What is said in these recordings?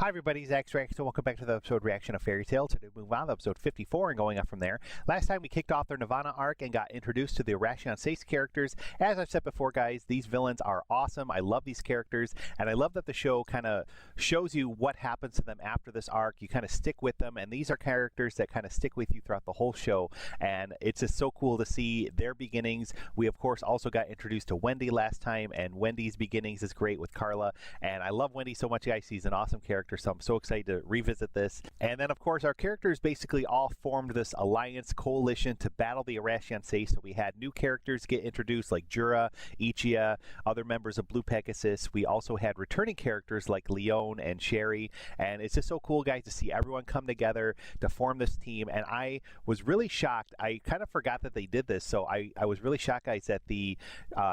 Hi everybody, Zach's Reaction, so welcome back to the episode reaction of Fairy Tail. Today we move on to episode 54 and going up from there. Last time we kicked off their Nirvana arc and got introduced to the Oracion Seis characters. As I've said before, guys, these villains are awesome. I love these characters, and I love that the show kind of shows you what happens to them after this arc. You kind of stick with them, and these are characters that kind of stick with you throughout the whole show, and it's just so cool to see their beginnings. We, of course, also got introduced to Wendy last time, and Wendy's beginnings is great with Carla, and I love Wendy so much, guys. She's an awesome character, so I'm so excited to revisit this. And then, of course, our characters basically all formed this alliance coalition to battle the Oracion Seis. So we had new characters get introduced like Jura, Ichia, other members of Blue Pegasus. We also had returning characters like Lyon and Sherry, and it's just so cool, guys, to see everyone come together to form this team. And I was really shocked. I kind of forgot that they did this, so I was really shocked, guys, that the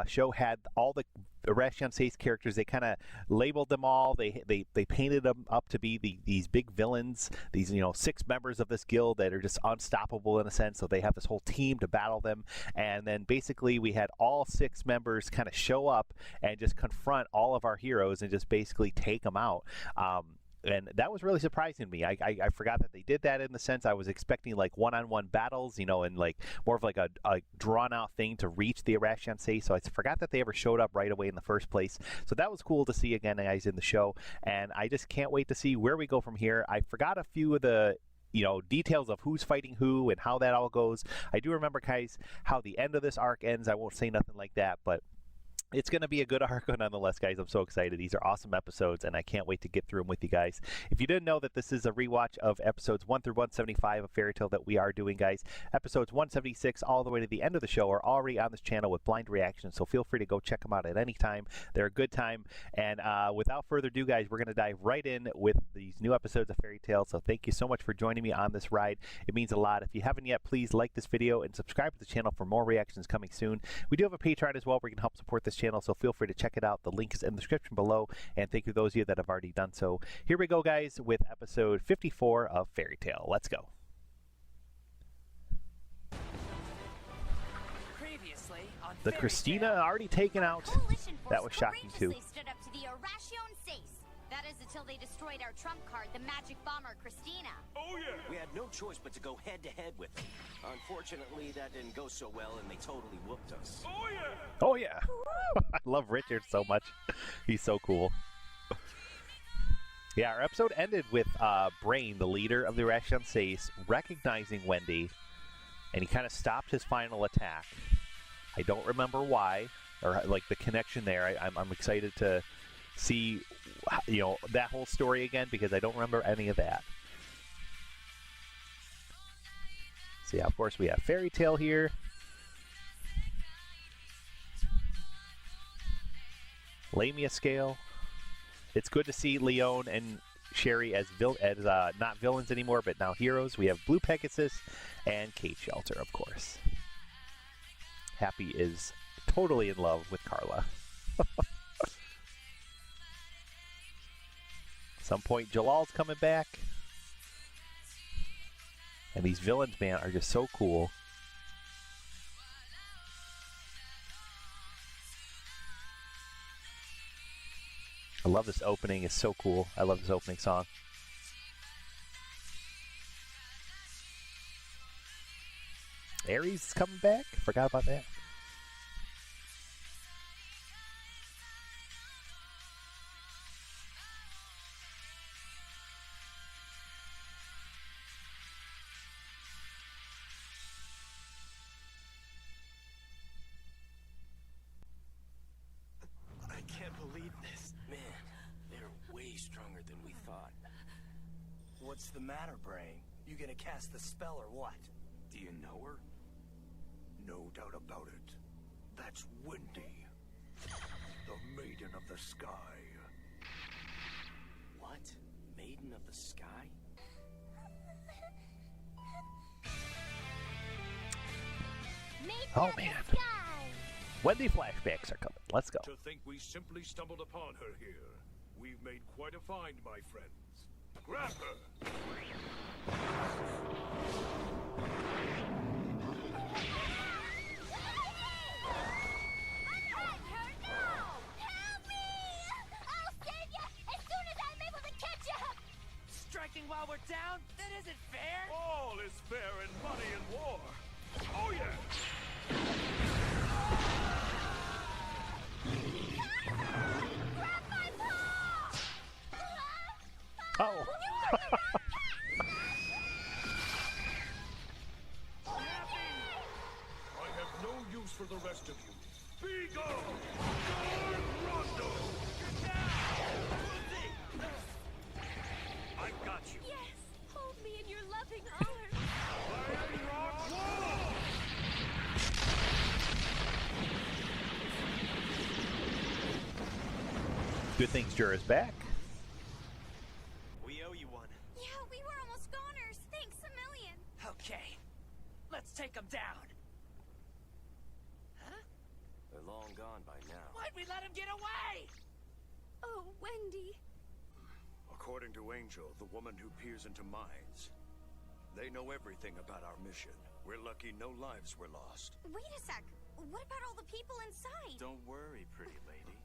show had all the Oracion Seis characters. They kind of labeled them all. They painted them up to be these big villains, these 6 members of this guild that are just unstoppable in a sense. So they have this whole team to battle them, and then basically we had all 6 members kind of show up and just confront all of our heroes and just basically take them out. And that was really surprising to me. I forgot that they did that in the sense I was expecting like one-on-one battles, and like more of like a drawn-out thing to reach the Oracion Seis. So I forgot that they ever showed up right away in the first place. So that was cool to see again, guys, in the show. And I just can't wait to see where we go from here. I forgot a few of the details of who's fighting who and how that all goes. I do remember, guys, how the end of this arc ends. I won't say nothing like that, but it's going to be a good arc nonetheless, guys. I'm so excited. These are awesome episodes, and I can't wait to get through them with you guys. If you didn't know that this is a rewatch of episodes 1 through 175 of Fairy Tail that we are doing, guys, episodes 176 all the way to the end of the show are already on this channel with blind reactions, so feel free to go check them out at any time. They're a good time. And without further ado, guys, we're going to dive right in with these new episodes of Fairy Tail. So thank you so much for joining me on this ride. It means a lot. If you haven't yet, please like this video and subscribe to the channel for more reactions coming soon. We do have a Patreon as well where you can help support this channel, so feel free to check it out. The link is in the description below, and thank you to those of you that have already done so. Here we go, guys, with episode 54 of Fairy Tail. Let's go. Previously on The Fairy Christina Tail. already taken out. That was shocking too. Stood up to the Oracion Seis. That is until they destroyed our trump card, the magic bomber Christina. Oh yeah! We had no choice but to go head-to-head with them. Unfortunately, that didn't go so well, and they totally whooped us. Oh yeah! Oh yeah. I love Richard so much. He's so cool. Yeah, our episode ended with Brain, the leader of the Oracion Seis, recognizing Wendy, and he kind of stopped his final attack. I don't remember why, or like the connection there. I'm excited to see that whole story again, because I don't remember any of that. So yeah, of course we have Fairy Tail here. Lamia scale. It's good to see Lyon and Sherry as not villains anymore, but now heroes. We have Blue Pegasus and Kate Shelter, of course. Happy is totally in love with Carla. Some point Jallal's coming back. And these villains, man, are just so cool. I love this opening. It's so cool. I love this opening song. Ares is coming back. Forgot about that. I can't believe this. Man, they're way stronger than we thought. What's the matter, Brain? You gonna cast the spell or what? Do you know her? No doubt about it. That's Wendy, the Maiden of the Sky. What? Maiden of the Sky? Oh man. Wendy flashbacks are coming. Let's go. To think we simply stumbled upon her here. We've made quite a find, my friends. Grab her! Help me! I'll save you as soon as I'm able to catch you! down? That isn't fair! All is fair in money and war. Oh, yeah! Grab my paw! Oh. I have no use for the rest of you. Be gone! Guard Rondo! I've got you. Yes, hold me in your loving arms. Lion Rock Wall! Good thing Jura's back. We owe you one. Yeah, we were almost goners. Thanks a million. Okay, let's take them down. Huh? They're long gone by now. Why'd we let him get away? Oh, Wendy. According to Angel, the woman who peers into minds, they know everything about our mission. We're lucky no lives were lost. Wait a sec. What about all the people inside? Don't worry, pretty lady.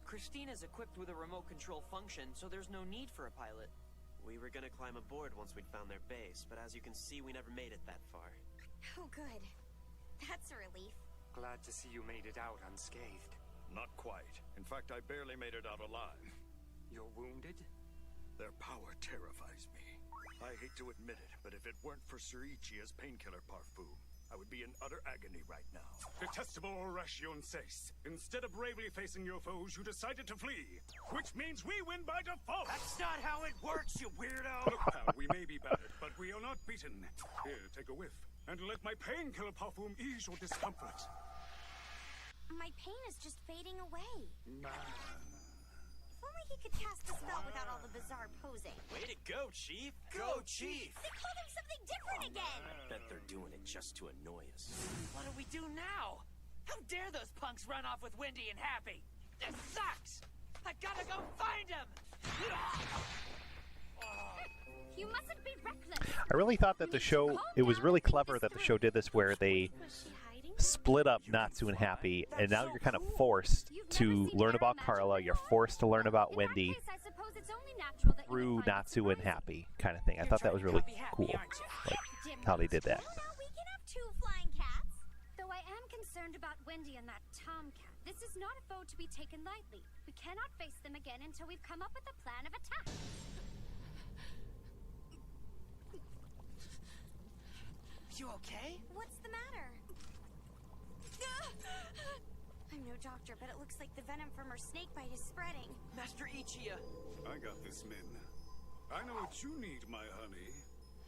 Christina's equipped with a remote control function, so there's no need for a pilot. We were gonna climb aboard once we'd found their base, but as you can see, we never made it that far. Oh, good. That's a relief. Glad to see you made it out unscathed. Not quite. In fact, I barely made it out alive. You're wounded? Their power terrifies me. I hate to admit it, but if it weren't for Sir Ichia's painkiller parfum, I would be in utter agony right now. Detestable Oracion Seis. Instead of bravely facing your foes, you decided to flee. Which means we win by default! That's not how it works, you weirdo! Look, pal, we may be battered, but we are not beaten. Here, take a whiff. And let my painkiller parfum ease your discomfort. My pain is just fading away. If only he could cast the spell without all the bizarre posing. Way to go, Chief! Go, Chief! They called him something different again! Bet they're doing it just to annoy us. What do we do now? How dare those punks run off with Wendy and Happy? This sucks! I gotta go find him! You mustn't be reckless. I really thought that the show, it was really clever that the show did this where they Was she hiding? split up Natsu and Happy, and now you're kind of forced to learn about Carla, you're forced to learn about In Wendy that case, I suppose it's only natural that you through would find it Natsu and surprising. Happy kind of thing. I thought that was really cool, like how they did that. Well, now we can have 2 flying cats. Though I am concerned about Wendy and that tomcat. This is not a foe to be taken lightly. We cannot face them again until we've come up with a plan of attack. You okay? What's the matter? I'm no doctor, but it looks like the venom from her snake bite is spreading. Master Ichiya. I got this, Min. I know what you need, my honey.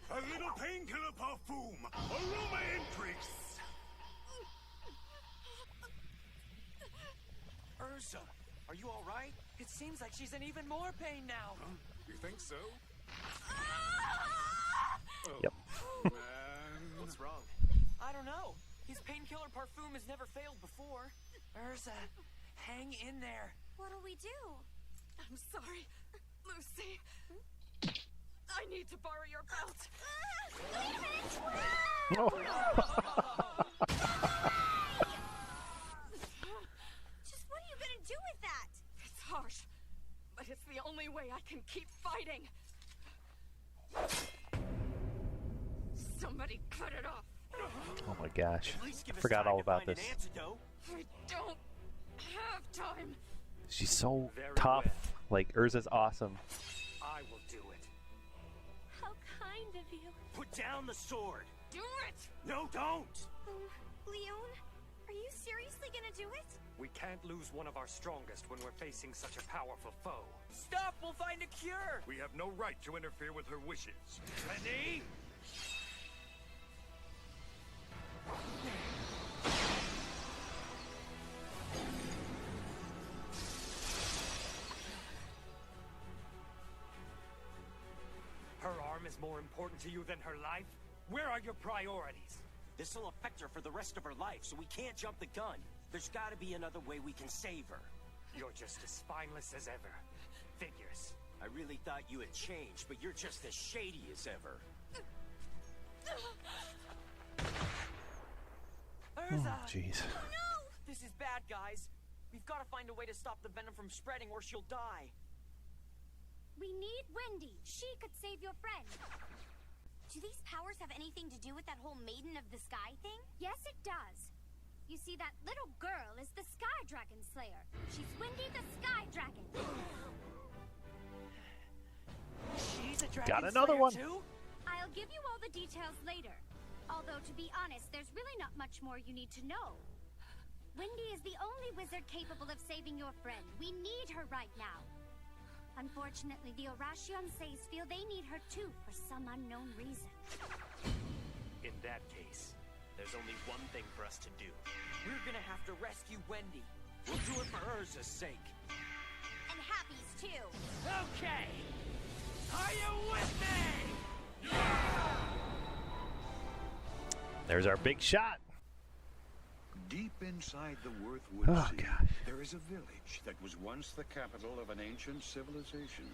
A little painkiller parfum! Aroma increase! Erza, are you alright? It seems like she's in even more pain now. Huh? You think so? Oh, Yep. man. What's wrong? I don't know. His painkiller parfum has never failed before. Erza, hang in there. What'll we do? I'm sorry, Lucy. I need to borrow your belt. Oh. Just what are you gonna do with that? It's harsh, but it's the only way I can keep fighting. Somebody cut it off. Oh my gosh. At least give us Forgot time all to about find this. an antidote. I don't have time. She's so Very tough. well. Like, Erza's awesome. I will do it. How kind of you. Put down the sword. Do it! No, don't! Lyon, are you seriously gonna do it? We can't lose one of our strongest when we're facing such a powerful foe. Stop, we'll find a cure. We have no right to interfere with her wishes. Ready? Her arm is more important to you than her life? Where are your priorities? This'll affect her for the rest of her life, so we can't jump the gun. There's gotta be another way we can save her. You're just as spineless as ever. Figures. I really thought you had changed, but you're just as shady as ever. Erza! Oh, jeez. This is bad, guys. We've got to find a way to stop the venom from spreading or she'll die. We need Wendy. She could save your friend. Do these powers have anything to do with that whole Maiden of the Sky thing? Yes, it does. You see, that little girl is the Sky Dragon Slayer. She's Wendy the Sky Dragon. She's a dragon Got another slayer one. too? I'll give you all the details later. Although, to be honest, there's really not much more you need to know. Wendy is the only wizard capable of saving your friend. We need her right now. Unfortunately, the Oracion Seis feel they need her too for some unknown reason. In that case, there's only one thing for us to do. We're gonna have to rescue Wendy. We'll do it for Erza's sake. And Happy's too. Okay! Are you with me? There's our big shot. Deep inside the Worthwood Oh, Sea, gosh. there is a village that was once the capital of an ancient civilization.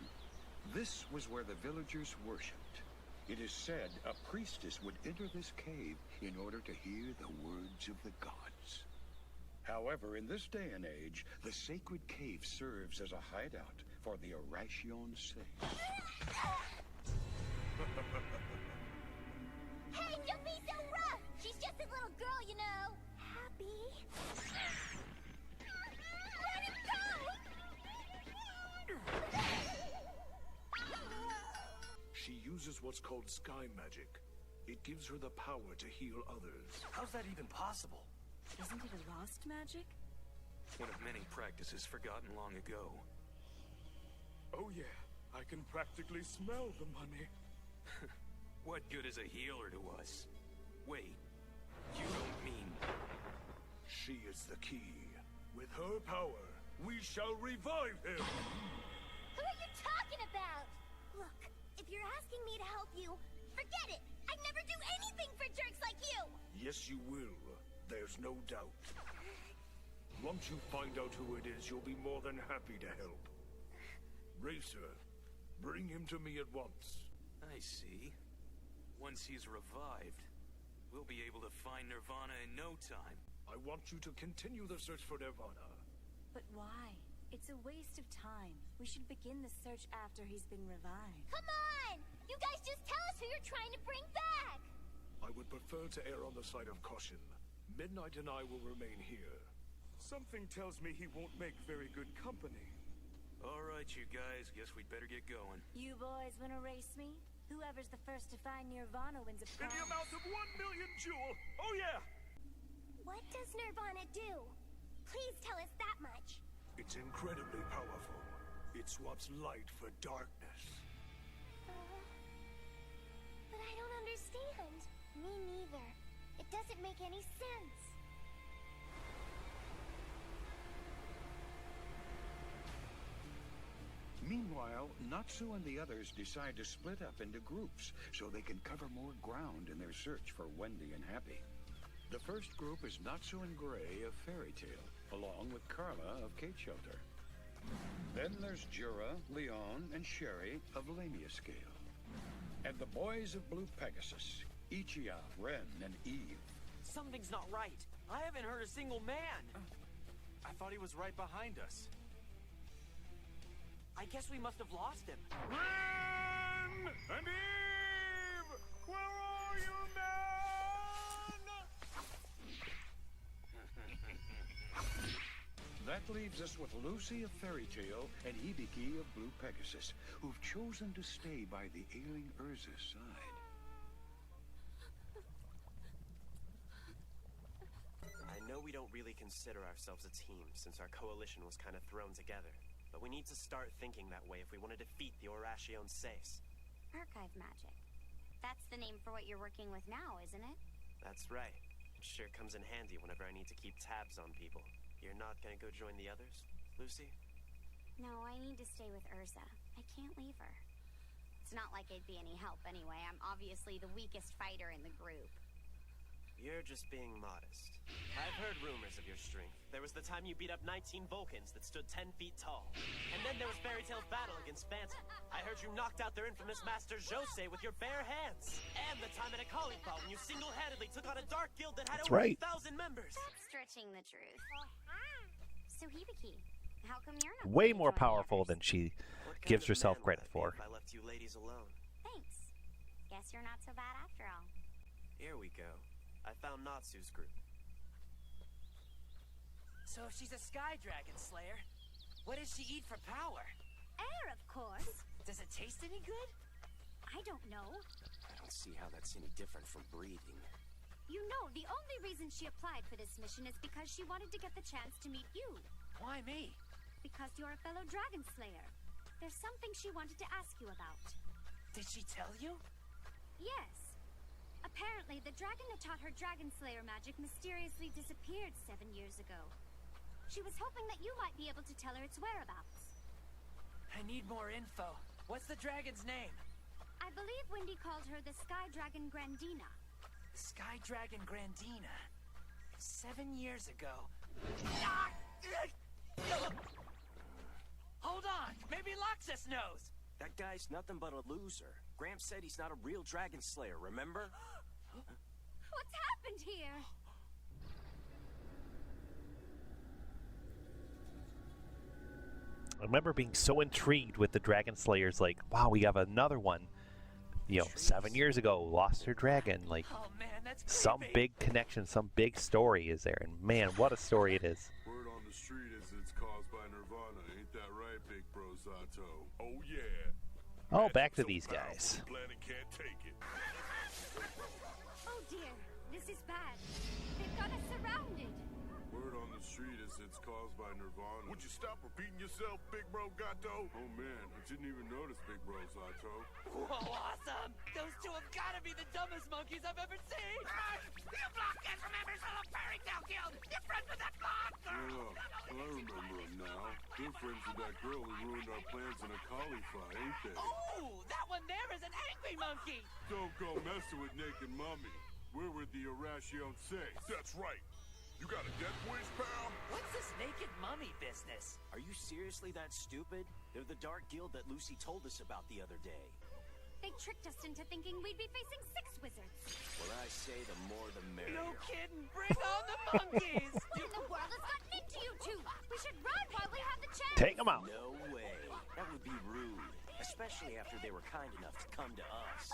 This was where the villagers worshipped. It is said a priestess would enter this cave in order to hear the words of the gods. However, in this day and age, the sacred cave serves as a hideout for the Oracion Seis. Hey, don't be so rough! She's just a little girl, you know. Happy. Let him go! She uses what's called sky magic. It gives her the power to heal others. How's that even possible? Isn't it a lost magic? One of many practices forgotten long ago. Oh yeah, I can practically smell the money. What good is a healer to us? Wait, you don't mean... She is the key. With her power, we shall revive him! Who are you talking about? Look, if you're asking me to help you, forget it! I'd never do anything for jerks like you! Yes, you will. There's no doubt. Once you find out who it is, you'll be more than happy to help. Racer, bring him to me at once. I see. Once he's revived, we'll be able to find Nirvana in no time. I want you to continue the search for Nirvana. But why? It's a waste of time. We should begin the search after he's been revived. Come on! You guys just tell us who you're trying to bring back! I would prefer to err on the side of caution. Midnight and I will remain here. Something tells me he won't make very good company. All right, you guys, guess we'd better get going. You boys wanna race me? Whoever's the first to find Nirvana wins a In prize. the amount of 1 million jewel! Oh yeah! What does Nirvana do? Please tell us that much. It's incredibly powerful. It swaps light for darkness. But I don't understand. Me neither. It doesn't make any sense. Meanwhile, Natsu and the others decide to split up into groups so they can cover more ground in their search for Wendy and Happy. The first group is Natsu and Gray of Fairy Tale, along with Carla of Kate Shelter. Then there's Jura, Lyon, and Sherry of Lamia Scale. And the boys of Blue Pegasus, Ichia, Ren, and Eve. Something's not right. I haven't heard a single man. I thought he was right behind us. I guess we must have lost him. Ren and Eve! Where are you, man? That leaves us with Lucy of Fairy Tale and Hibiki of Blue Pegasus, who've chosen to stay by the ailing Erza's side. I know we don't really consider ourselves a team since our coalition was kind of thrown together. But we need to start thinking that way if we want to defeat the Oracion Seis. Archive magic. That's the name for what you're working with now, isn't it? That's right. It sure comes in handy whenever I need to keep tabs on people. You're not gonna go join the others, Lucy? No, I need to stay with Erza. I can't leave her. It's not like I'd be any help anyway. I'm obviously the weakest fighter in the group. You're just being modest. I've heard rumors of your strength. There was the time you beat up 19 Vulcans that stood 10 feet tall. And then there was Fairy Tale's battle against Phantom. I heard you knocked out their infamous master Jose with your bare hands. And the time at a Cauliflower when you single-handedly took on a dark guild that had over 1,000 members. That's stretching the truth. So Hibiki, how come you're not Way going to more join the powerful others? than she gives herself credit for. If I left you ladies alone. Thanks. Guess you're not so bad after all. Here we go. I found Natsu's group. So if she's a sky dragon slayer, what does she eat for power? Air, of course. Does it taste any good? I don't know. I don't see how that's any different from breathing. You know, the only reason she applied for this mission is because she wanted to get the chance to meet you. Why me? Because you're a fellow dragon slayer. There's something she wanted to ask you about. Did she tell you? Yes. Apparently, the dragon that taught her dragon slayer magic mysteriously disappeared 7 years ago. She was hoping that you might be able to tell her its whereabouts. I need more info. What's the dragon's name? I believe Wendy called her the Sky Dragon Grandina. Sky Dragon Grandina. 7 years ago. Hold on! Maybe Loxus knows! That guy's nothing but a loser. Gramps said he's not a real dragon slayer, remember? What's happened here? I remember being so intrigued with the Dragon Slayers, like, wow, we have another one. You know, 7 years ago, lost her dragon. Like, Oh man, that's creepy. some big connection, some big story is there. And man, what a story it is. Word on the street is it's caused by Nirvana. Ain't that right, big bro Zato? Oh yeah. Oh, back to Magic's so these powerful, guys. the planet can't take it. Oh dear, this is bad. They've got us surrounded. Word on the street is it's caused by Nirvana. Would you stop repeating yourself, big bro Gato? Oh man, I didn't even notice, big bro Zato. Whoa, awesome! Those two have gotta be the dumbest monkeys I've ever seen! You blockheads from members of the Fairy Tale Guild! You're friends with that blonde girl! Yeah, I remember them now. They're friends with that girl who ruined our plans in a collie fight, ain't they? Oh, that one there is an angry monkey! Don't go messing with Naked Mummy. We're with the Oracion Seis. That's right. You got a death wish, pal? What's this naked mummy business? Are you seriously that stupid? They're the Dark Guild that Lucy told us about the other day. They tricked us into thinking we'd be facing 6 wizards. Well, I say the more the merrier. No kidding! Bring on the monkeys! What in the world has gotten into you two? We should run while we have the chance. Take them out. No way. That would be rude. Especially after they were kind enough to come to us.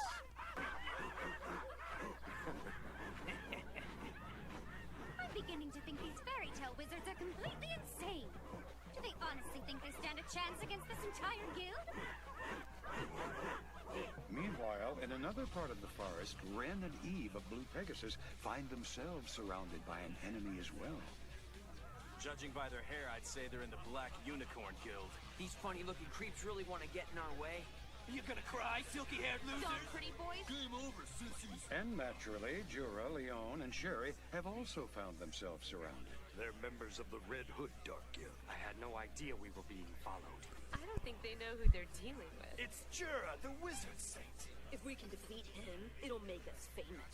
I'm beginning to think these fairy tale wizards are completely insane. Do they honestly think they stand a chance against this entire guild? Meanwhile, in another part of the forest, Ren and Eve of Blue Pegasus find themselves surrounded by an enemy as well. Judging by their hair, I'd say they're in the Black Unicorn Guild. These funny-looking creeps really want to get in our way. You gonna cry, silky-haired loser? Don't, pretty boys. Game over, sissies. And naturally, Jura, Lyon, and Sherry have also found themselves surrounded. They're members of the Red Hood Dark Guild. I had no idea we were being followed. I don't think they know who they're dealing with. It's Jura, the wizard saint. If we can defeat him, it'll make us famous.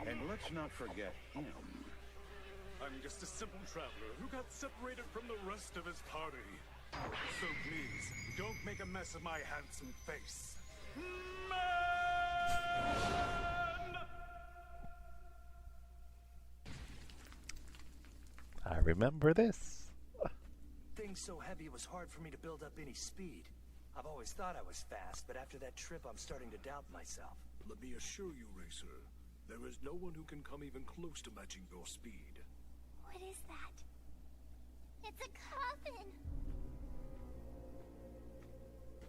And let's not forget him. I'm just a simple traveler who got separated from the rest of his party. So please, don't make a mess of my handsome face. Man! I remember this. Things so heavy it was hard for me to build up any speed. I've always thought I was fast, but after that trip I'm starting to doubt myself. Let me assure you, Racer, there is no one who can come even close to matching your speed. What is that? It's a coffin.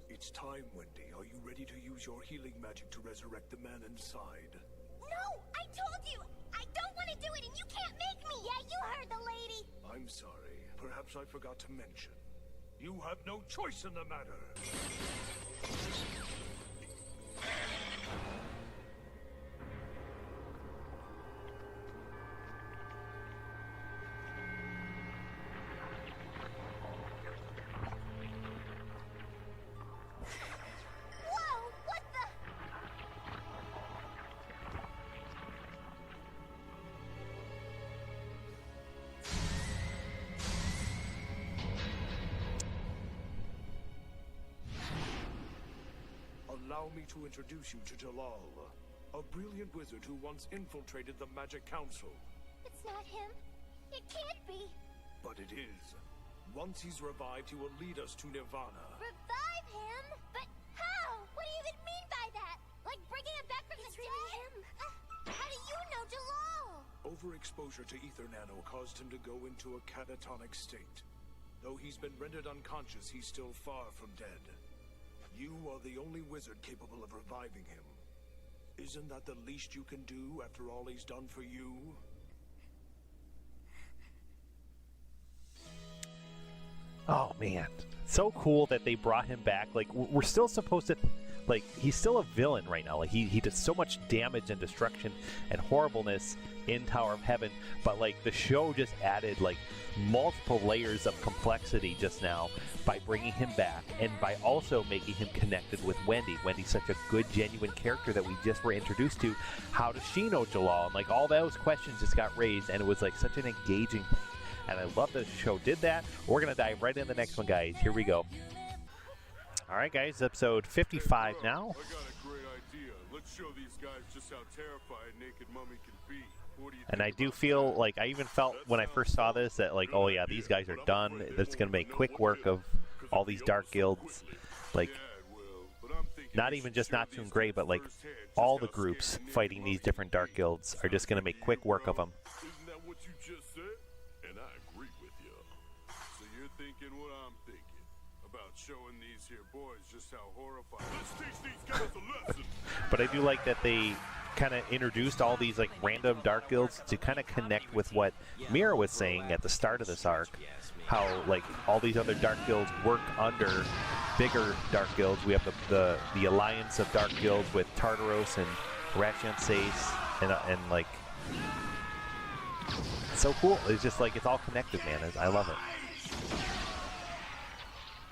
It's time, Wendy. Are you ready to use your healing magic to resurrect the man inside? No, I told you. I don't want to do it, and you can't make me. Yeah, you heard the lady. I'm sorry. Perhaps I forgot to mention. You have no choice in the matter. Whoa, what the? Allow me to introduce you to Jellal, a brilliant wizard who once infiltrated the Magic Council. It's not him. It can't be. But it is. Once he's revived, he will lead us to Nirvana. Revive him? But how? What do you even mean by that? Like bringing him back from the dead? How do you know Jellal? Overexposure to ether nano caused him to go into a catatonic state. Though he's been rendered unconscious, he's still far from dead. You are the only wizard capable of reviving him. Isn't that the least you can do after all he's done for you? Oh man, so cool that they brought him back. Like we're still supposed to, like he's still a villain right now. Like he did so much damage and destruction and horribleness in Tower of Heaven, but like the show just added like multiple layers of complexity just now by bringing him back and by also making him connected with Wendy. Wendy's such a good, genuine character that we just were introduced to. How does she know Jellal? And like all those questions just got raised, and it was like such an engaging thing. And I love that the show did that. We're going to dive right into the next one, guys. Here we go. All right, guys, episode 55 now. I got a great idea. Let's show these guys just how terrified Naked Mummy can be. And I do feel like I even felt when I first saw this that like, oh yeah, these guys are done. That's going to make quick work of all these dark guilds. Like, not even just Natsu and Gray, but like all the groups fighting these different dark guilds are just going to make quick work of them. Isn't that what you just said? And I agree with you. So you're thinking what I'm thinking about showing these here boys just how horrifying. Let's teach these guys a lesson. But I do like that they kind of introduced all these like random dark guilds to kind of connect with what Mira was saying at the start of this arc, how like all these other dark guilds work under bigger dark guilds. We have the alliance of dark guilds with Tartaros and Oracion Seis and like it's so cool. It's just like it's all connected, man. I love it.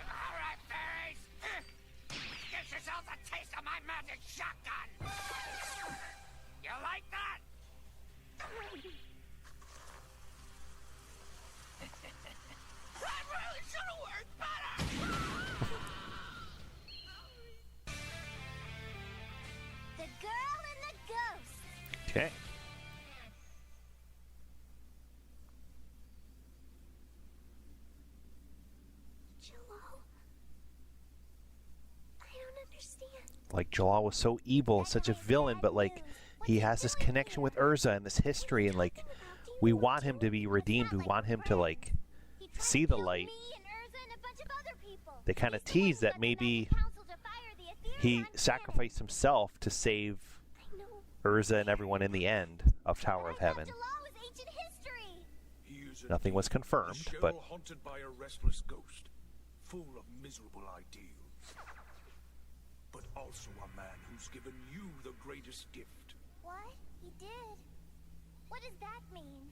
Alright, fairies! Get yourselves a taste of my magic shotgun! You like that? That really should have worked better! The girl and the ghost. Okay. Like Jellal was so evil, such a villain, but like he has this connection with Erza and this history, and like we want him to be redeemed. We want him to like see the light. They kind of tease that maybe he sacrificed himself to save Erza and everyone in the end of Tower of Heaven. Nothing was confirmed, but haunted by a restless ghost, full of miserable ideals. But also a man who's given you the greatest gift. What? He did? What does that mean?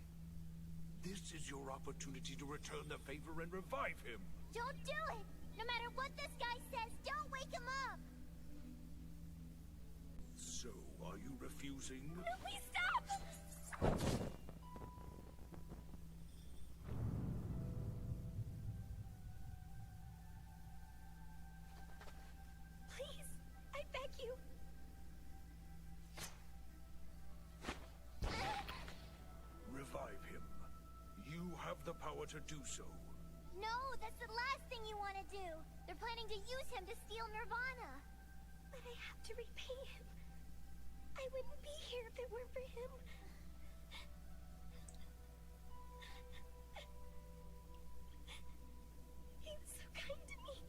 This is your opportunity to return the favor and revive him. Don't do it! No matter what this guy says, don't wake him up! So, are you refusing? No, please stop! Please, I beg you. Revive him. You have the power to do so. No, that's the last thing you want to do. They're planning to use him to steal Nirvana. But I have to repay him. I wouldn't be here if it weren't for him. He was so kind to me.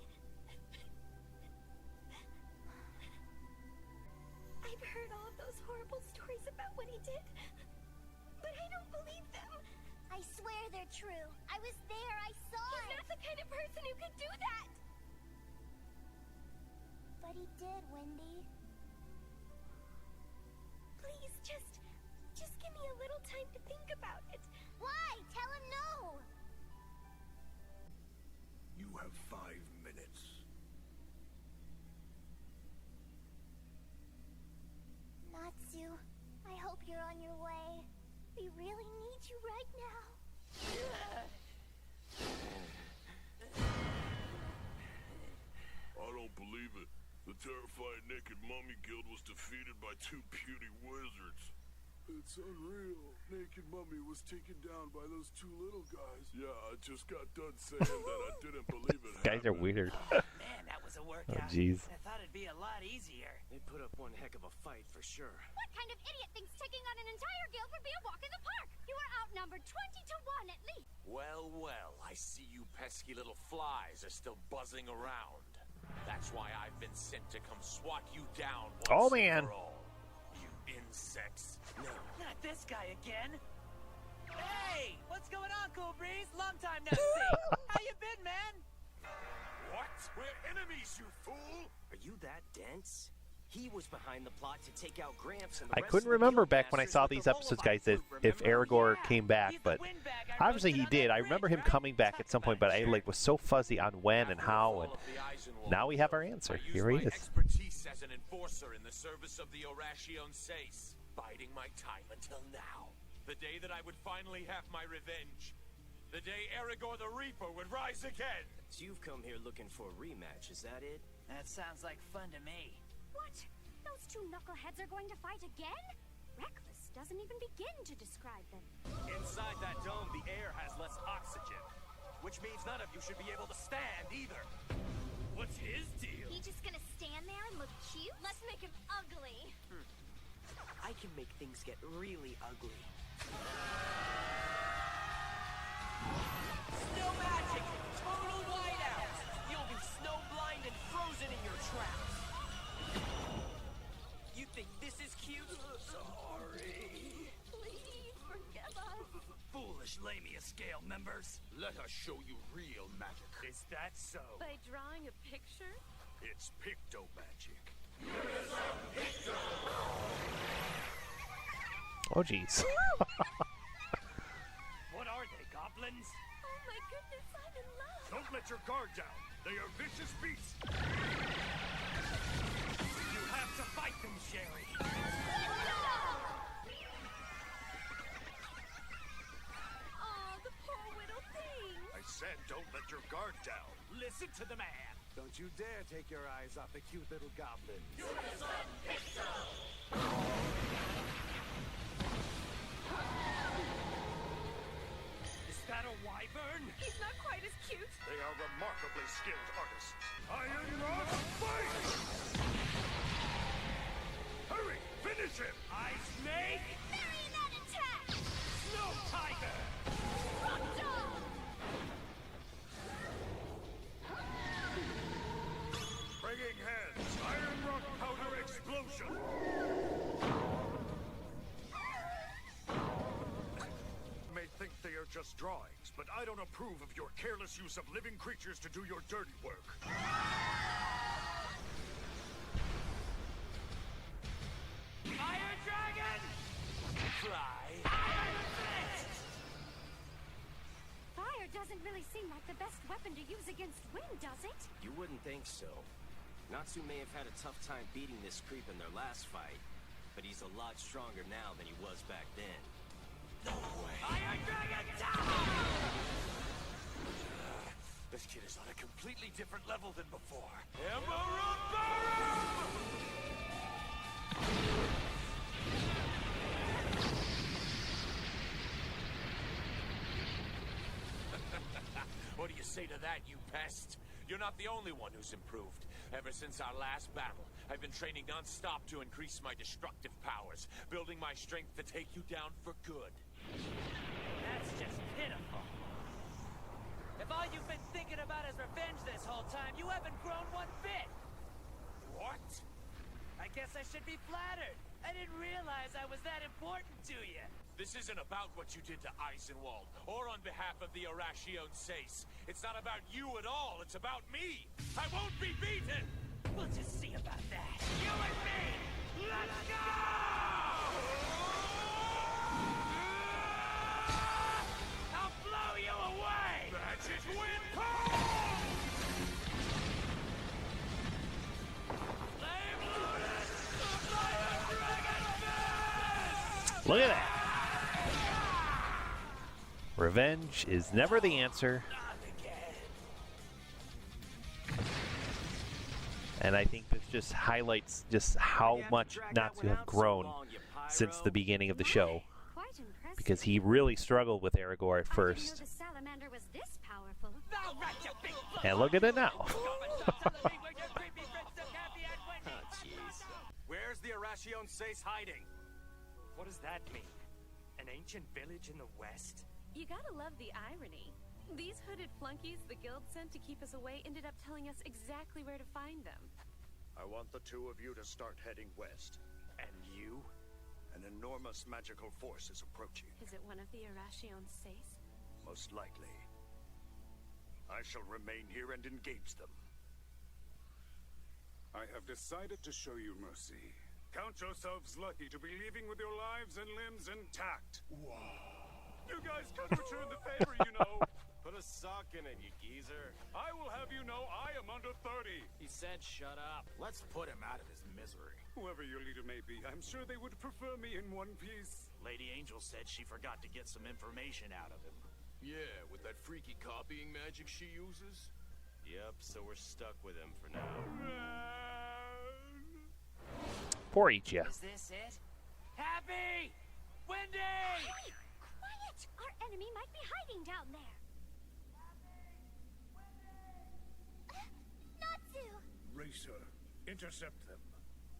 I've heard all of those horrible stories about what he did, but I don't believe them. I swear they're true. I was there. I saw He's it. not the kind of person who could do that. But he did, Wendy. Please, just give me a little time to think about it. Why? Tell him no. You have 5 minutes. Natsu, I hope you're on your way. We really need you right now. I don't believe it. The terrified Naked Mummy Guild was defeated by 2 puny wizards. It's unreal. Naked Mummy was taken down by those two little guys. Yeah, I just got done saying that I didn't believe it Guys are weird. Man, that was a workout. Jeez. I thought it'd be a lot easier. They put up one heck of a fight for sure. What kind of idiot thinks taking on an entire guild would be a walk in the park? You are outnumbered 20 to 1 at least. Well, well, I see you pesky little flies are still buzzing around. That's why I've been sent to come swat you down once Oh, man. and for all. You insects. No. Not this guy again. Hey, what's going on, Cool Breeze? Long time no see. How you been, man? What? We're enemies, you fool! Are you that dense? He was behind the plot to take out Gramps and the I rest couldn't of the remember guild back when I masters saw with these the episodes, lullaby guys, that group, if remember? Aragorn came back, but obviously he did. I remember him coming back at some point, but I was so fuzzy on when and how, and now we have our answer. Here he is. Expertise as an enforcer in the service of the Oracion Seis, biding my time until now. The day that I would finally have my revenge. The day Aragorn the Reaper would rise again. So you've come here looking for a rematch, is that it? That sounds like fun to me. What? Those two knuckleheads are going to fight again? Reckless doesn't even begin to describe them. Inside that dome, the air has less oxygen, which means none of you should be able to stand either. What's his deal? He just gonna stand there and look cute? Let's make him ugly. I can make things get really ugly. Snow magic! Total whiteout! You'll be snow blind and frozen in your tracks. You think this is cute? Sorry. Please forgive us. Foolish Lamia scale members. Let us show you real magic. Is that so? By drawing a picture? It's picto magic. Oh, jeez. What are they, goblins? Oh my goodness, I'm in love. Don't let your guard down. They are vicious beasts. You have to fight them, Sherry. Oh, the poor little thing. I said don't let your guard down. Listen to the man. Don't you dare take your eyes off the cute little goblin. Is that a wyvern? He's not quite as cute. They are remarkably skilled artists. Iron Rock, fight! Hurry, finish him! Ice snake? Marionette attack! Snow tiger! Rock dog! Bringing hands, Iron Rock powder explosion! May think they are just drawings, but I don't approve of your careless use of living creatures to do your dirty work. Fire dragon! Fly. Iron fist! Fire doesn't really seem like the best weapon to use against wind, does it? You wouldn't think so. Natsu may have had a tough time beating this creep in their last fight, but he's a lot stronger now than he was back then. No way. Iron dragon down! This kid is on a completely different level than before. Emerald Barrow! What do you say to that, you pest? You're not the only one who's improved. Ever since our last battle, I've been training non-stop to increase my destructive powers, building my strength to take you down for good. That's just pitiful. If all you've been thinking about is revenge this whole time, you haven't grown one bit. What? I guess I should be flattered. I didn't realize I was that important to you. This isn't about what you did to Eisenwald, or on behalf of the Oracion Seis. It's not about you at all, it's about me! I won't be beaten! We'll just see about that. You and me! Let's go! I'll blow you away! Magic wind Flame Lotus! Fire Dragon Fist! Look at that. Revenge is never the answer. Not again. And I think this just highlights just how much Natsu have grown since the beginning of the show. Quite impressive. Because he really struggled with Aragorn at I first. didn't know the salamander was this powerful. And look at it now. Where's the Oracion Seis hiding? What does that mean? An ancient village in the west? You gotta love the irony. These hooded flunkies the guild sent to keep us away ended up telling us exactly where to find them. I want the two of you to start heading west. And you? An enormous magical force is approaching. Is it one of the Oracion Seis? Most likely. I shall remain here and engage them. I have decided to show you mercy. Count yourselves lucky to be leaving with your lives and limbs intact. You guys can return the favor, you know. Put a sock in it, you geezer. I will have you know I am under 30. He said shut up. Let's put him out of his misery. Whoever your leader may be, I'm sure they would prefer me in one piece. Lady Angel said she forgot to get some information out of him. Yeah, with that freaky copying magic she uses. Yep, so we're stuck with him for now. Poor Ichia. Is this it? Happy! Wendy! Hey! Quiet! Our enemy might be hiding down there. Natsu! Racer, intercept them.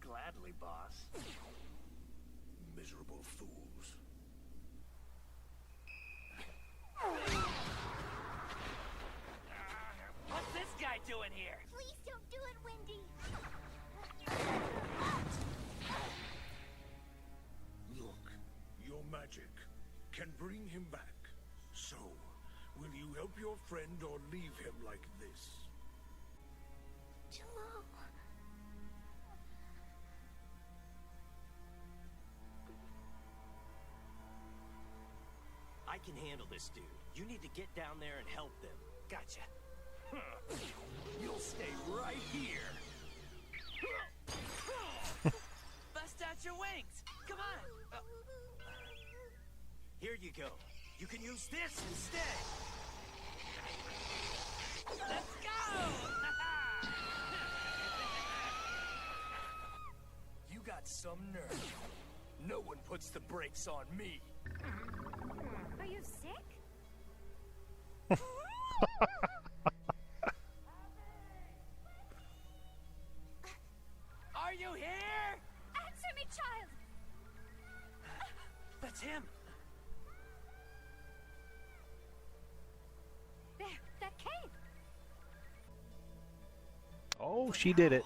Gladly, boss. Miserable fools. What's this guy doing here? Please don't do it, Wendy. Look, your magic can bring him back. So, will you help your friend or leave him like this? Jellal. I can handle this, dude. You need to get down there and help them. Gotcha. You'll stay right here. Bust out your wings! Come on! Here you go. You can use this instead. Let's go! You got some nerve. No one puts the brakes on me. Are you sick? Are you here? Answer me, child! That's him. There, that cave! Oh, she did it.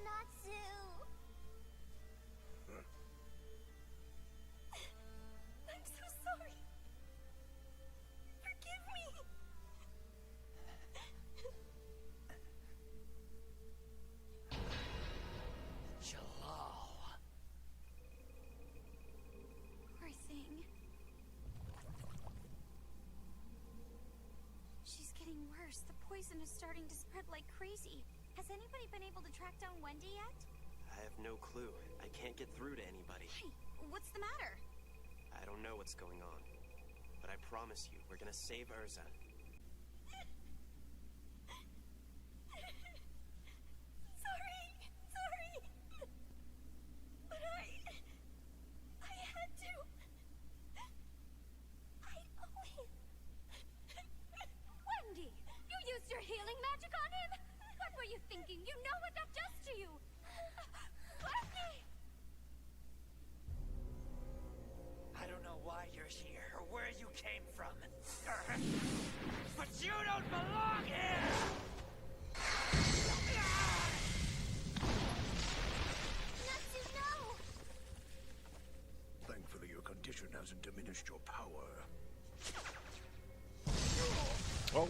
Natsu! I'm so sorry. Forgive me. Jellal. Poor thing. She's getting worse. The poison is starting to spread like crazy. Has anybody been able to track down Wendy yet? I have no clue. I can't get through to anybody. Hey, what's the matter? I don't know what's going on. But I promise you, we're gonna save Erza. Sorry. But I had to. I owe him. Wendy, you used your healing magic on him? What were you thinking? You know what that does to you. Wendy! I don't know why you're here or where you came from. But you don't belong here! Natsu, no! Thankfully, your condition hasn't diminished your power. Oh.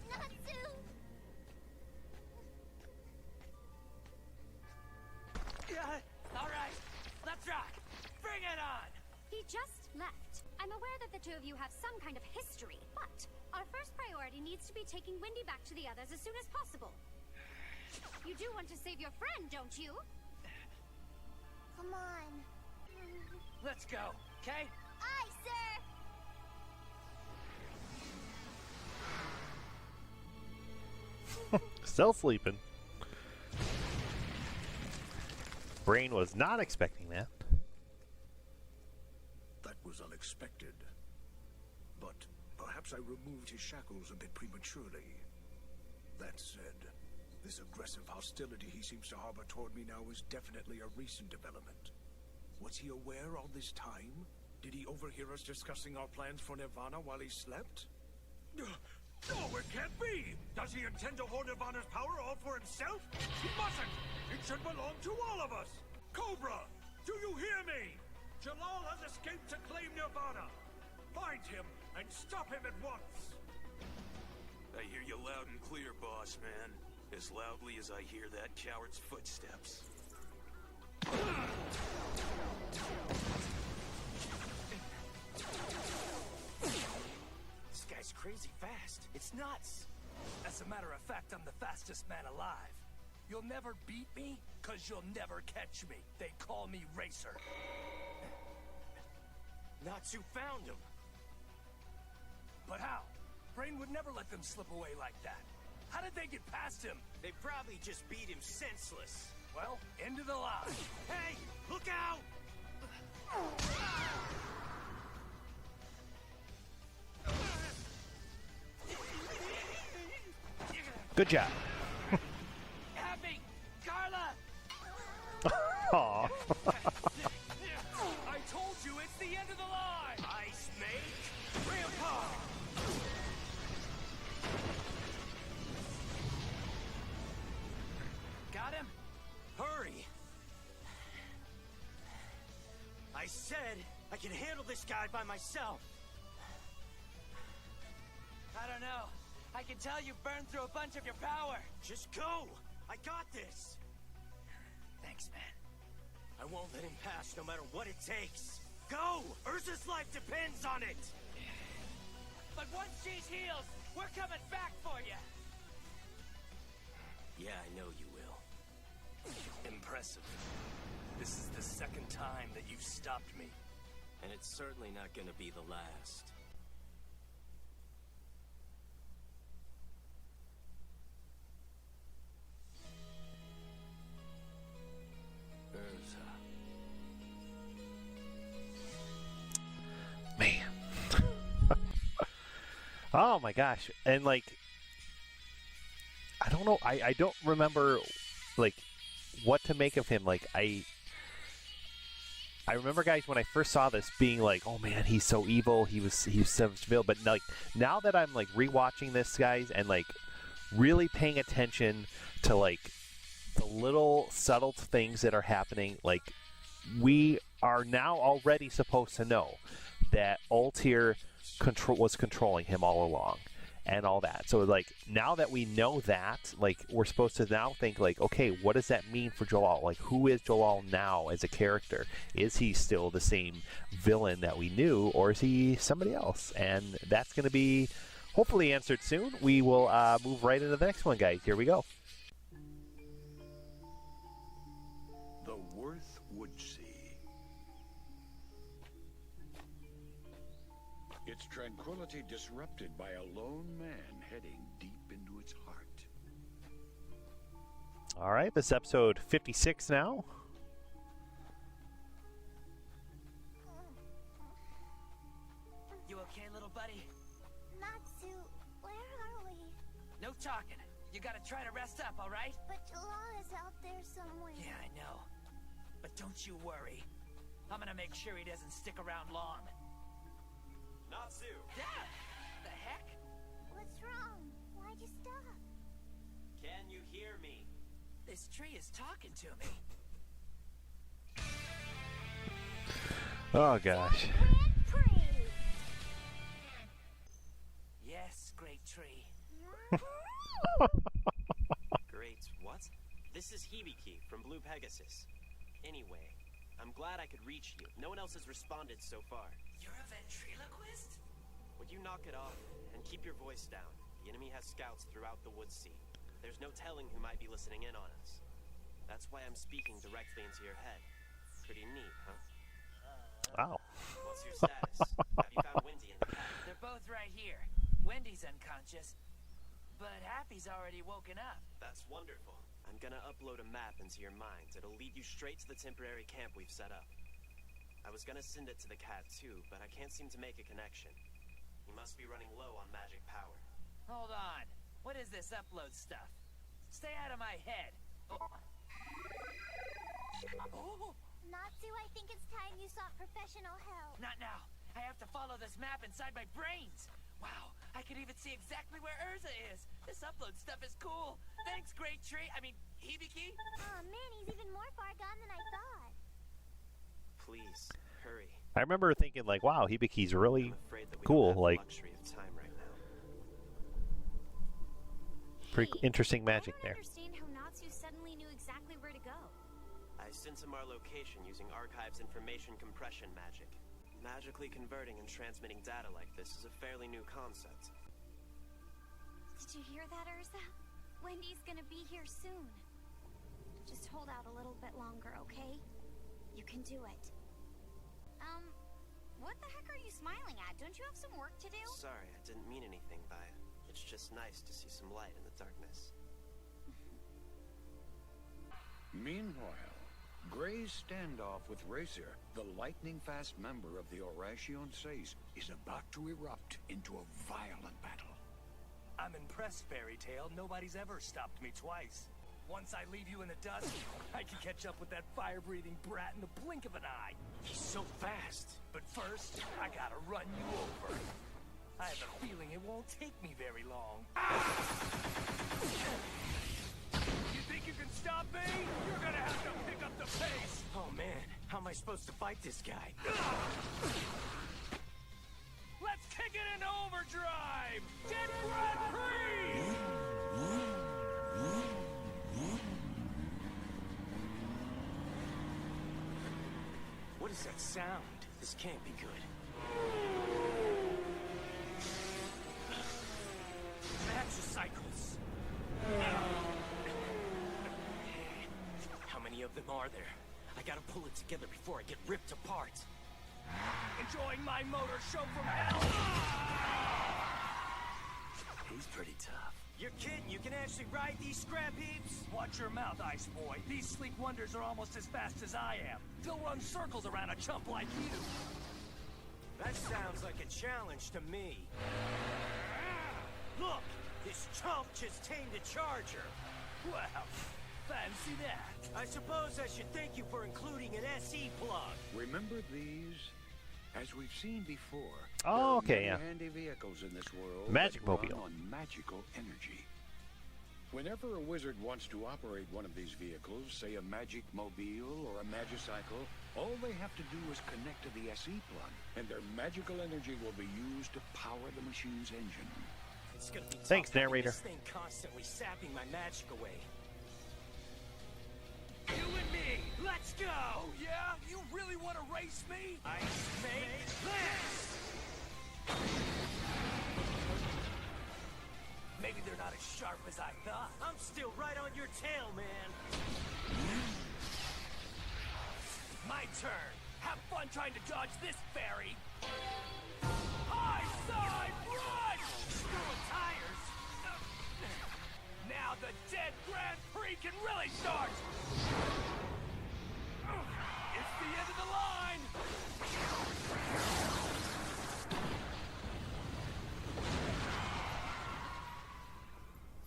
Natsu! All right, let's rock. Bring it on! He just left. I'm aware that the two of you have some kind of history, but our first priority needs to be taking Wendy back to the others as soon as possible. You do want to save your friend, don't you? Come on. Let's go, okay? Aye, sir! Still sleeping. Brain was not expecting that. That was unexpected. But perhaps I removed his shackles a bit prematurely. That said, this aggressive hostility he seems to harbor toward me now is definitely a recent development. Was he aware all this time? Did he overhear us discussing our plans for Nirvana while he slept? No, it can't be! Does he intend to hold Nirvana's power all for himself? He mustn't! It should belong to all of us! Cobra! Do you hear me? Jellal has escaped to claim Nirvana! Find him and stop him at once! I hear you loud and clear, boss man. As loudly as I hear that coward's footsteps. This guy's crazy fast. It's nuts. As a matter of fact, I'm the fastest man alive. You'll never beat me, cause you'll never catch me. They call me Racer. Natsu found him. But how? Brain would never let them slip away like that. How did they get past him? They probably just beat him senseless. Well, into the line. Hey, look out! Good job. Happy! Carla! Aw. I told you it's the end of the line! Ice make Grandpa! Got him? Hurry! I said I can handle this guy by myself. I don't know. I can tell you've burned through a bunch of your power. Just go! I got this! Thanks, man. I won't let him pass no matter what it takes. Go! Erza's life depends on it! But once she's healed, we're coming back for you. Yeah, I know you will. Impressive. This is the second time that you've stopped me. And it's certainly not gonna be the last. Erza. Man. Oh my gosh. And like, I don't know. I don't remember like what to make of him. Like I remember, guys, when I first saw this being like, oh man, he's so evil. He was so evil. But like now that I'm like rewatching this, guys, and like really paying attention to like the little subtle things that are happening, like we are now already supposed to know that Altair was controlling him all along and all that. So like now that we know that, like we're supposed to now think like, okay, what does that mean for Jellal? Like who is Jellal now as a character? Is he still the same villain that we knew, or is he somebody else? And that's going to be hopefully answered soon. We will move right into the next one, guys. Here we go. The Worth Woodsea. Its tranquility disrupted by a lone man heading deep into its heart. All right, this is episode 56 now. You okay, little buddy? Natsu, where are we? No talking. You gotta try to rest up, all right? But Jellal is out there somewhere. Yeah, I know. But don't you worry. I'm gonna make sure he doesn't stick around long. Natsu! Dad! The heck? What's wrong? Why'd you stop? Can you hear me? This tree is talking to me. Oh gosh. Yes, great tree. Great what? This is Hibiki from Blue Pegasus. Anyway, I'm glad I could reach you. No one else has responded so far. You're a ventriloquist? Would you knock it off and keep your voice down? The enemy has scouts throughout the Woodsea. There's no telling who might be listening in on us. That's why I'm speaking directly into your head. Pretty neat, huh? Wow. What's your status? Have you found Wendy and the cat? They're both right here. Wendy's unconscious. But Happy's already woken up. That's wonderful. I'm gonna upload a map into your mind. It'll lead you straight to the temporary camp we've set up. I was gonna send it to the cat too, but I can't seem to make a connection. He must be running low on magic power. Hold on. What is this upload stuff? Stay out of my head. Oh. Natsu, I think it's time you sought professional help. Not now. I have to follow this map inside my brains. Wow, I can even see exactly where Erza is. This upload stuff is cool. Thanks, Great Tree. Hibiki. Aw, man, he's even more far gone than I thought. Please, hurry. I remember thinking, like, wow, Hibiki's really I'm afraid that we cool. don't have Like, the luxury of time right now. pretty interesting magic I there. don't understand how Natsu suddenly knew exactly where to go. I sent him our location using Archive's information compression magic. Magically converting and transmitting data like this is a fairly new concept. Did you hear that, Erza? Wendy's gonna be here soon. Just hold out a little bit longer, okay? You can do it. What the heck are you smiling at? Don't you have some work to do? Sorry, I didn't mean anything by it. It's just nice to see some light in the darkness. Meanwhile, Gray's standoff with Racer, the lightning-fast member of the Oracion Seis, is about to erupt into a violent battle. I'm impressed, Fairy Tale. Nobody's ever stopped me twice. Once I leave you in the dust, I can catch up with that fire-breathing brat in the blink of an eye. He's so fast. But first, I gotta run you over. I have a feeling it won't take me very long. You think you can stop me? You're gonna have to pick up the pace. Oh man, how am I supposed to fight this guy? Let's kick it into overdrive! Dead Grand Prix! What is that sound? This can't be good. Matrocycles. How many of them are there? I gotta pull it together before I get ripped apart. Enjoying my motor show from hell? He's pretty tough. You're kidding, you can actually ride these scrap heaps? Watch your mouth, Ice Boy. These sleek wonders are almost as fast as I am. They'll run circles around a chump like you. That sounds like a challenge to me. Look! This chump just tamed a charger. Well, fancy that. I suppose I should thank you for including an SE plug. Remember these? As we've seen before, Oh, okay, there are yeah. many handy vehicles in this world Magic that run mobile. on magical energy. Whenever a wizard wants to operate one of these vehicles, say a magic mobile or a magicycle, all they have to do is connect to the SE plug, and their magical energy will be used to power the machine's engine. It's gonna be tough Thanks, having narrator. This thing constantly sapping my magic away. You and me, Let's go! oh yeah? You really want to race me? Ice make this! Maybe they're not as sharp as I thought. I'm still right on your tail, man. My turn. Have fun trying to dodge this fairy. High side run! Screw tires! Now the Dead Grand Prix can really start! It's the end of the line!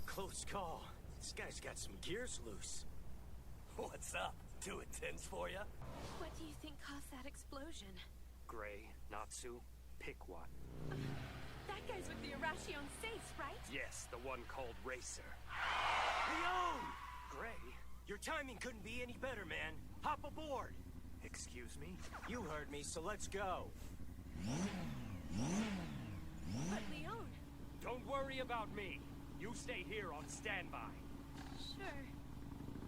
Close call. This guy's got some gears loose. What's up? Too intense for you? What do you think caused that explosion? Gray, Natsu, pick one. That guy's with the Oracion Seis, right? Yes, the one called Racer. Lyon! Gray, your timing couldn't be any better, man. Hop aboard. Excuse me? You heard me, so let's go. But Lyon. Don't worry about me. You stay here on standby. Sure.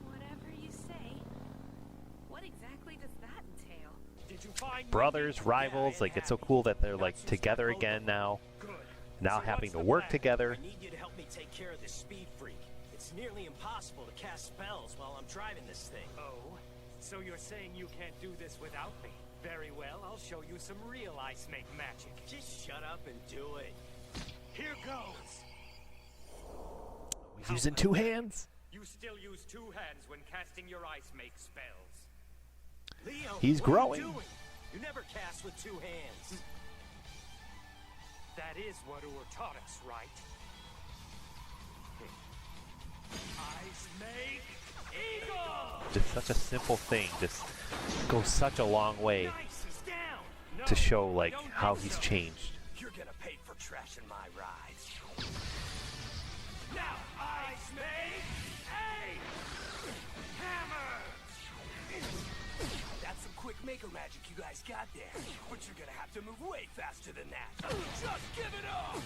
Whatever you say. What exactly does that entail? Did you find Brothers, rivals, like it's so cool that they're like together again now. Now having to work together. I need you to help me take care of this speed freak. It's nearly impossible to cast spells while I'm driving this thing. Oh, so you're saying you can't do this without me? Very well, I'll show you some real ice make magic. Just shut up and do it. Here goes! Using two hands. You still use two hands when casting your ice make spells. Leo, He's what growing. Are you doing? You never cast with two hands. That is what Ur taught us, right? Ice make eagle! Just such a simple thing. Just goes such a long way Nice, he's down! No, to show like I don't how think he's so. changed. You're gonna pay for trashing my rides. Now, ice make a hammer! That's some quick maker magic you guys got there, but you're gonna have to move way faster than that. Just give it up!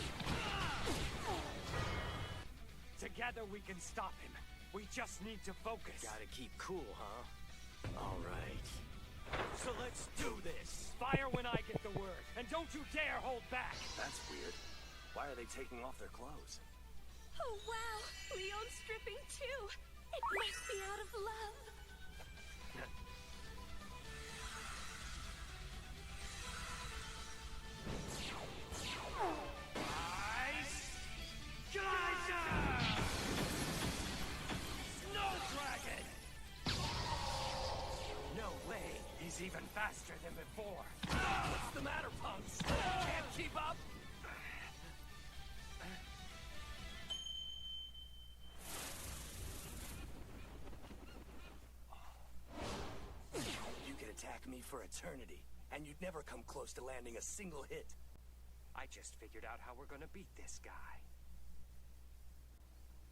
Together we can stop him. We just need to focus. Gotta keep cool, huh? All right. So let's do this. Fire when I get the word, and don't you dare hold back. That's weird. Why are they taking off their clothes? Oh, wow. Lyon's stripping too. It must be out of love. Ice Geyser! Snow Dragon! No way. He's even faster than before. What's the matter, punks? Can't keep up? You could attack me for eternity, and you'd never come close to landing a single hit. I just figured out how we're gonna beat this guy.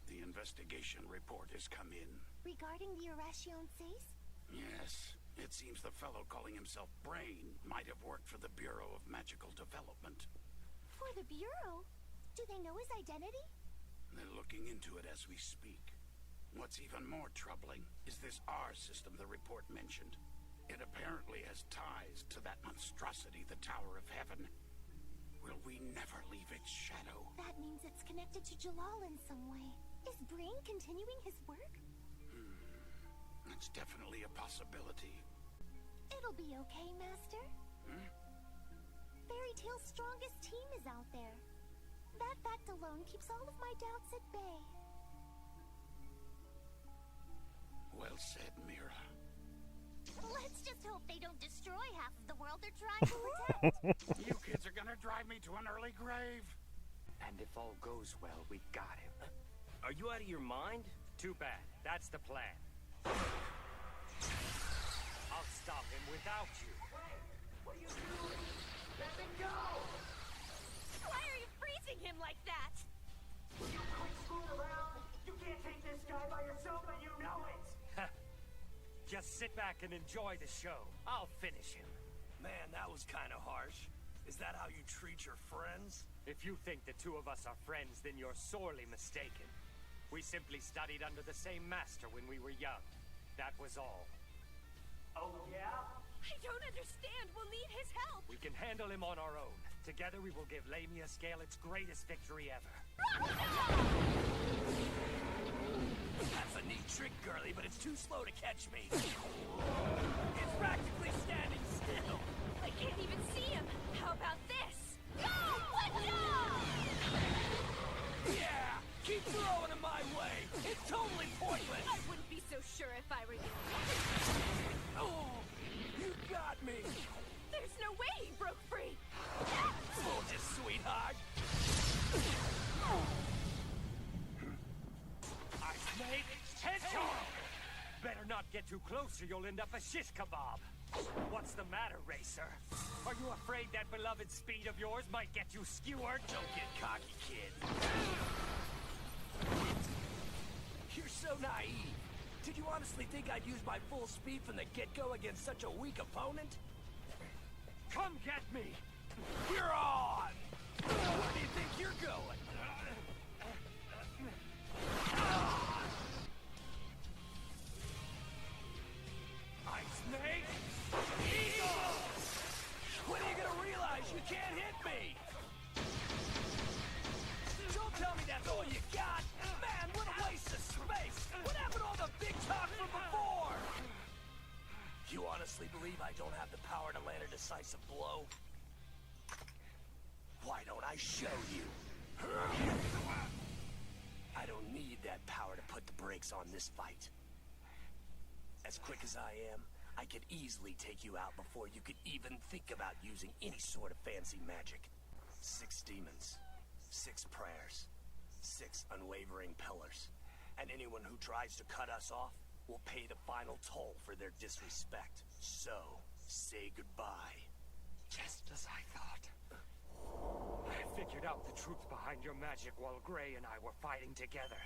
The investigation report has come in. Regarding the Oracion Seis? Yes, it seems the fellow calling himself Brain might have worked for the Bureau of Magical Development. For the Bureau? Do they know his identity? They're looking into it as we speak. What's even more troubling is this R system the report mentioned. It apparently has ties to that monstrosity, the Tower of Heaven. Will we never leave its shadow? That means it's connected to Jellal in some way. Is Brain continuing his work? That's definitely a possibility. It'll be okay, Master. Fairy Tail's strongest team is out there. That fact alone keeps all of my doubts at bay. Well said, Mira. Let's just hope they don't destroy half of the world they're trying to protect. You kids are gonna drive me to an early grave. And if all goes well, we got him. Are you out of your mind? Too bad. That's the plan. I'll stop him without you. What are you doing? Let me go! Why are you freezing him like that? Will you quit screwing around? You can't take this guy by yourself, and you know it! Just sit back and enjoy the show. I'll finish him. Man, that was kind of harsh. Is that how you treat your friends? If you think the two of us are friends, then you're sorely mistaken. We simply studied under the same master when we were young. That was all. Oh, yeah? I don't understand. We'll need his help. We can handle him on our own. Together we will give Lamia Scale its greatest victory ever. That's a neat trick, girlie, but it's too slow to catch me. It's practically standing still. I can't even see him. How about this? Go! Let's go! Yeah! Keep throwing him my way! It's totally pointless! I wouldn't be so sure if I were you. Oh! You got me! There's no way he broke free! Hold it, sweetheart! I snake headshot! Better not get too close or you'll end up a shish kebab. What's the matter, Racer? Are you afraid that beloved speed of yours might get you skewered? Don't get cocky, kid. You're so naive. Did you honestly think I'd use my full speed from the get-go against such a weak opponent? Come get me! You're on! Where do you think you're going? Ice Snake! Eagle! When are you gonna realize you can't hit me? Don't tell me that's all you got! Man, what a waste of space! What happened to all the big talk from before? You honestly believe I don't have the power to land a decisive blow? Why don't I show you? I don't need that power to put the brakes on this fight. As quick as I am, I could easily take you out before you could even think about using any sort of fancy magic. 6 demons, 6 prayers, 6 unwavering pillars. And anyone who tries to cut us off will pay the final toll for their disrespect. So, say goodbye. Just as I thought. I figured out the truth behind your magic while Gray and I were fighting together.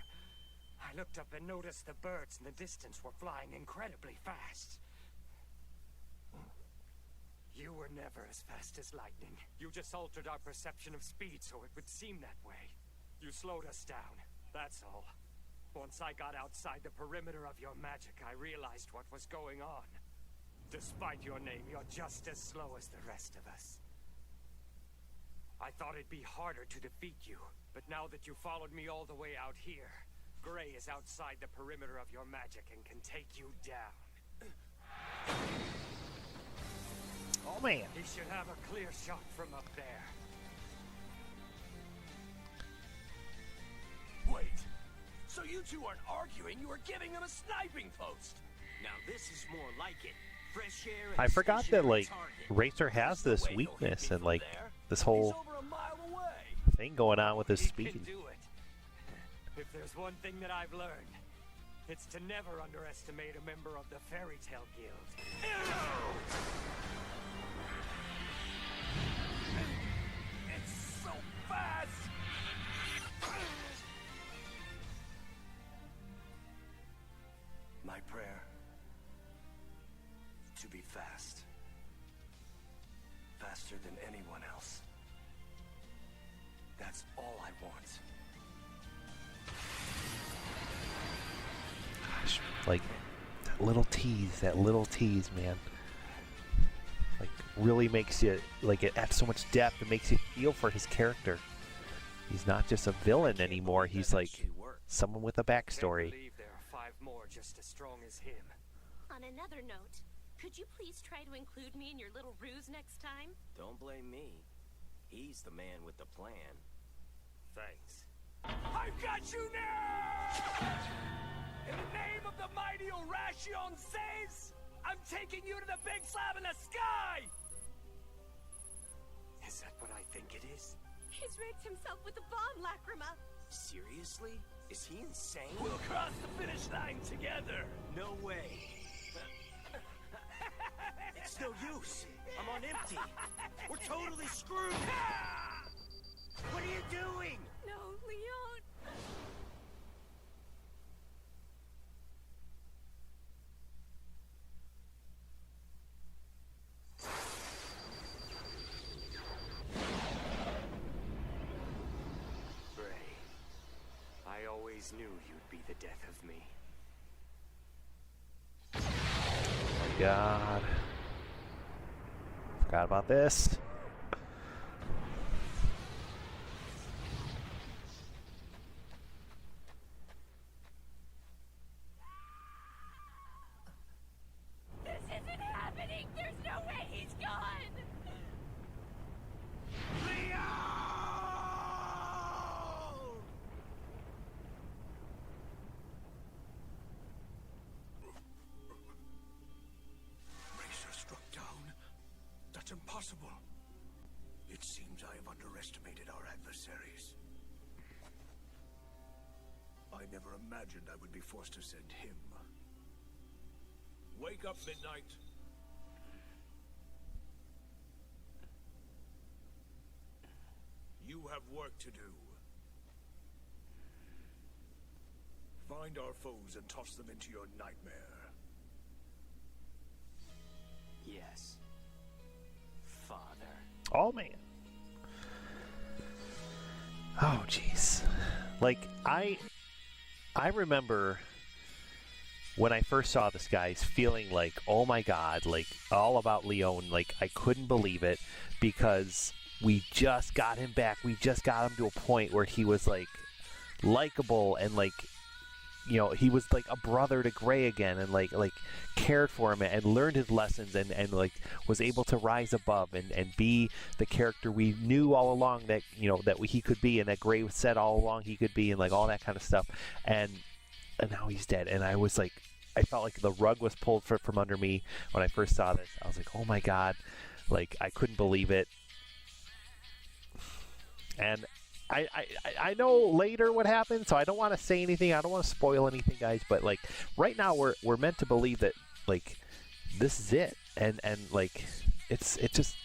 I looked up and noticed the birds in the distance were flying incredibly fast. You were never as fast as lightning. You just altered our perception of speed so it would seem that way. You slowed us down, that's all. Once I got outside the perimeter of your magic, I realized what was going on. Despite your name, you're just as slow as the rest of us. I thought it'd be harder to defeat you, but now that you followed me all the way out here, Gray is outside the perimeter of your magic and can take you down. Oh man. He should have a clear shot from up there. Wait. So you two aren't arguing, you were giving him a sniping post. Now this is more like it. Fresh air and I forgot that like target. Racer has this weakness and like this whole Over a mile away. thing going on with his He speed. can do it. If there's one thing that I've learned, it's to never underestimate a member of the Fairy Tale Guild. It's so fast. My prayer, to be fast. Faster than anyone else. That's all I want. Gosh, like that little tease, man. Like really makes you like it adds so much depth. It makes you feel for his character. He's not just a villain anymore. He's like someone with a backstory. I believe there are 5 more just as strong as him. On another note, could you please try to include me in your little ruse next time? Don't blame me. He's the man with the plan. Thanks. I've got you now! In the name of the mighty Oracion Seis, I'm taking you to the big slab in the sky! Is that what I think it is? He's rigged himself with a bomb, Lacrima. Seriously? Is he insane? We'll cross the finish line together! No way. It's no use. I'm on empty. We're totally screwed. What are you doing? No, Lyon. Gray, I always knew you'd be the death of me. Oh my God. Forgot about this. This isn't happening! There's no way he's gone! Racer struck down? That's impossible. It seems I have underestimated our adversaries. I never imagined I would be forced to send him. Wake up, Midnight. You have work to do. Find our foes and toss them into your nightmare. Yes. Father. Oh man. Oh jeez. Like I remember when I first saw this guys feeling like, oh my God, like all about Lyon, like I couldn't believe it because we just got him back. We just got him to a point where he was like likable and like you know, he was like a brother to Gray again, and like cared for him and learned his lessons, and like was able to rise above and be the character we knew all along that, you know, that he could be, and that Gray said all along he could be, and like all that kind of stuff. And now he's dead. And I was like, I felt like the rug was pulled from under me when I first saw this. I was like, oh my God, like I couldn't believe it. And I know later what happened, so I don't want to say anything. I don't want to spoil anything, guys. But like right now, we're meant to believe that like this is it, and like it's just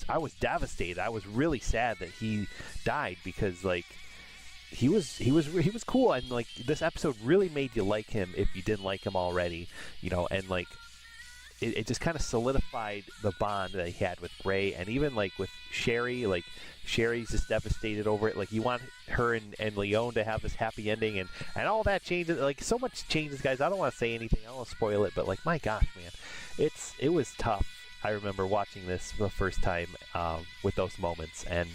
I was devastated. I was really sad that he died, because like he was cool, and like this episode really made you like him if you didn't like him already, you know, and like it just kind of solidified the bond that he had with Gray, and even like with Sherry. Like Sherry's just devastated over it. Like you want her and Lyon to have this happy ending, and all that changes. Like so much changes, guys. I don't want to say anything. I don't want to spoil it, but like my gosh, man, it was tough. I remember watching this for the first time with those moments. And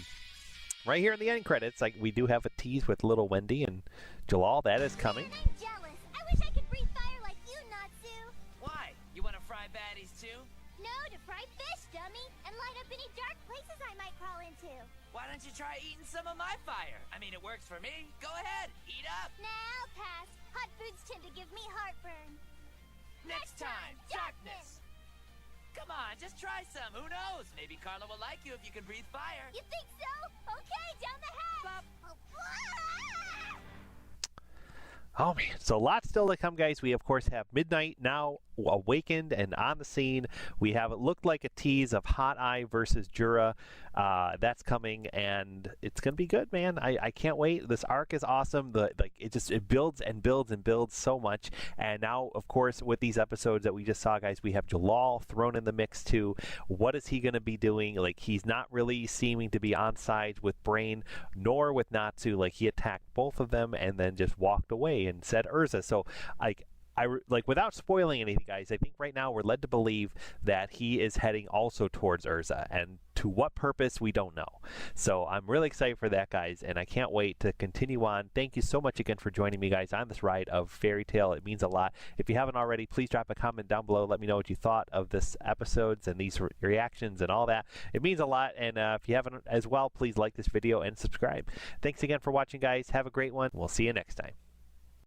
right here in the end credits, like we do have a tease with little Wendy and Jellal. That is coming. I'm jealous. I wish I could breathe fire like you, Natsu. Why? You want to fry baddies too? No, to fry fish, dummy, and light up any dark places I might crawl into. Why don't you try eating some of my fire? I mean, it works for me. Go ahead, eat up. Nah, I'll pass. Hot foods tend to give me heartburn. Next time, darkness. Come on, just try some. Who knows? Maybe Carla will like you if you can breathe fire. You think so? Okay, down the hatch. Oh man, so lots still to come, guys. We of course have Midnight now awakened and on the scene. We have it looked like a tease of Hot Eye versus Jura. That's coming, and it's gonna be good, man. I can't wait. This arc is awesome. It builds and builds and builds so much. And now, of course, with these episodes that we just saw, guys, we have Jellal thrown in the mix too. What is he gonna be doing? Like he's not really seeming to be on sides with Brain nor with Natsu. Like he attacked both of them and then just walked away and said Erza. So like without spoiling anything, guys, I think right now we're led to believe that he is heading also towards Erza, and to what purpose we don't know. So I'm really excited for that, guys, and I can't wait to continue on. Thank you so much again for joining me, guys, on this ride of Fairy Tail. It means a lot. If you haven't already, please drop a comment down below. Let me know what you thought of this episodes and these reactions and all that. It means a lot. And if you haven't as well, please like this video and subscribe. Thanks again for watching, guys. Have a great one. We'll see you next time.